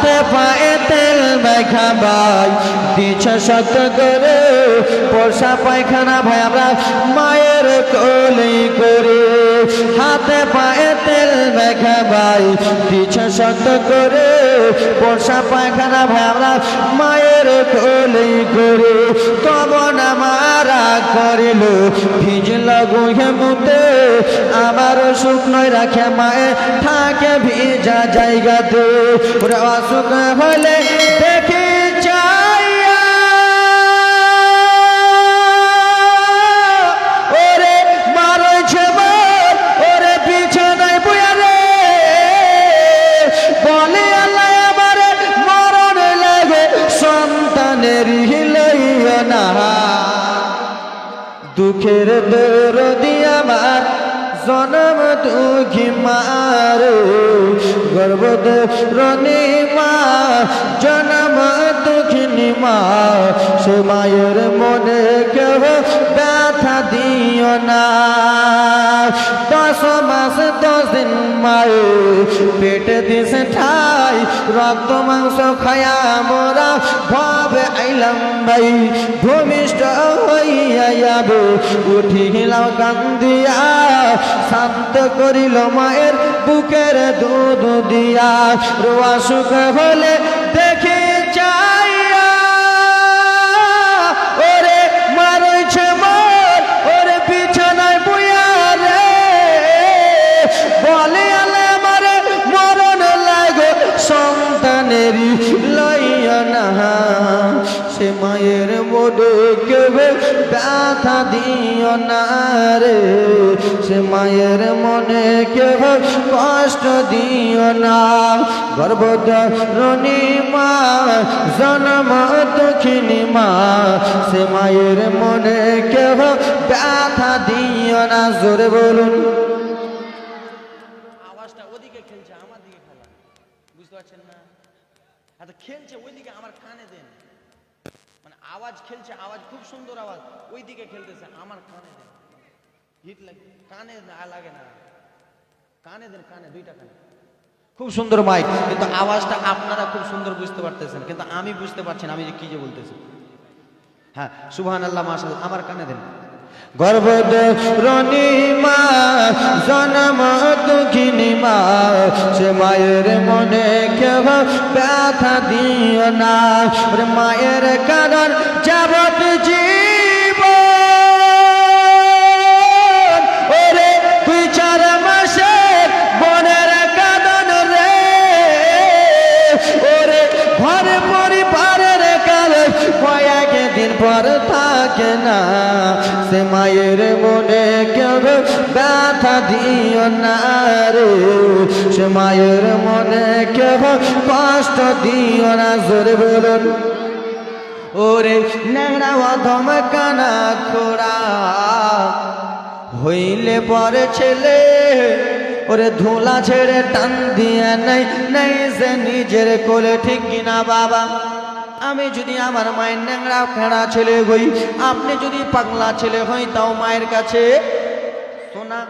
হাতে পায়ে তেল মাখা ভাই দিছে শক্ত করে পোষা পায়খানা ভাই আমরা মায়ের কোলে করে হাতে পায়ে তেল মাখা ভাই দিছে শক্ত করে পোষা পায়খানা ভাই আমরা মায়ের কোলে করে তব না মারা করিল ভিজল গুহে মুতে আমার শুকনোয় রাখে মায়ে থাকে ভিজা জায়গাতে ওরা অসুখ হলে দেখে যাইয়া ওরে মারছে বল ওরে বিছানায় বইয়া রে বলে আল্লাহ আমার মরণ লাগে সন্তানের হিলইয়া না দুঃখের দরদি আমার জনম দুঃখী মার গর্ভধারিণী মা জনম দুঃখিনী মা সে মায়ের মনে কেহ ব্যথা দিও না 10 মাস 10 দিন মায়ে পেটে দিছে ঠাই রক্ত মাংস খায়া মোরা ভাবে আইলাম ভাই ভূমিষ্ঠ হইয়া যাবে উঠি গেলাম কান্দিয়া শান্ত করিল মায়ের বুকের দুধ দিয়া রোয়া সুখ হলে দেখে যাইয়া ওরে মারছে মন ওরে বিছানায় বইয়া রে বলে আলে আমারে মরণ লাগে সন্তানেরই লইয়া না সে মায়ের মনে কেউ ব্যথা দিও না রে সে মায়ের মনে কেউ কষ্ট দিও না গর্ভধারিণী মা জনম দুঃখিনী মা সে মায়ের মনে কেউ ব্যথা দিও না জোরে বলুন আওয়াজটা ওদিকে খেলছে আমার দিকে খেলা বুঝতে পারছেন না এত খেলছে ওইদিকে আমার কানে দেন মানে আওয়াজ খেলছে আওয়াজ খুব সুন্দর আওয়াজ ওইদিকে খেলতেছে আমার কানে দেন হিট লাগে কানে লাগে না কানে দেন কানে দুইটা কানে খুব সুন্দর মাইক কিন্তু আওয়াজটা আপনারা খুব সুন্দর বুঝতে পারতেছেন কিন্তু আমি বুঝতে পারছি না আমি কি যে বলতেছি হ্যাঁ সুবহানাল্লাহ মাশাআল্লাহ আমার কানে দেন গর্ভধারিণী মা জনম দুঃখিনী মা সে মায়ের মনে কেহ ব্যথা দিও না মায়ের কারণ যাবত জীবন ওরে 2-4 মাসের বনের কাঁদন রে ওরে ঘরে পরিবারের কালে কয়েকদিন পর থাকে না সে মায়ের মনে কেউ ব্যথা দিও না রে সে মায়ের মনে কেউ কষ্ট দিও না জোরে বলুন ওরে ন্যাংরা অধম কানা খোড়া হইলে পরে ছেলে ওরে ধুলা ছেড়ে টান দিয়ে নাই নাই সে নিজের কোলে ঠিক কিনা বাবা আমি যদি আমার মায়ের ন্যাংরা ফেড়া ছেলে হই আপনি যদি পাগলা ছেলে হই তাও মায়ের কাছে শোনা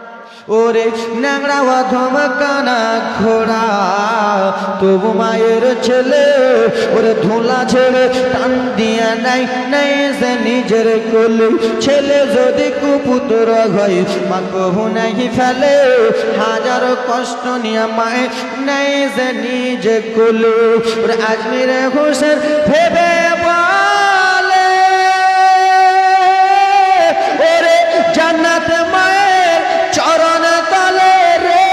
ওরে ন্যাংরা অধম কানা ঘোড়া তবু মায়ের ছেলে ওরে ধুলা ছেড়ে টান দিয়া নাই নাই সে নিজের কোলে ছেলে যদি কুপুত্র হয় মা কবু নাই ফেলে হাজারো কষ্ট নিয়ে মায়ে নাই সে নিজে কোলে ওরে আজমিরে হোসেন ভেবে বলে ওরে জান্নাত মায়ের চরণ তলে রে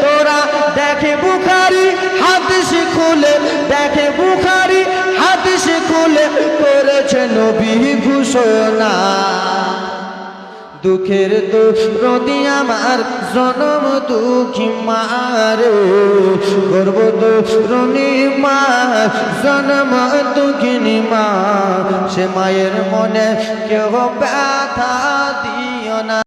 তোরা দেখে বুখারি হাদিস খুলে দেখে বুখারি হাদিস খুলে করেছে নবী ঘোষণা দুঃখের দরদি আমার জনম দুঃখী মারে গর্ভধারিণী মা জনম দুঃখিনী মা সে মায়ের মনে কেউ ব্যথা দিও না।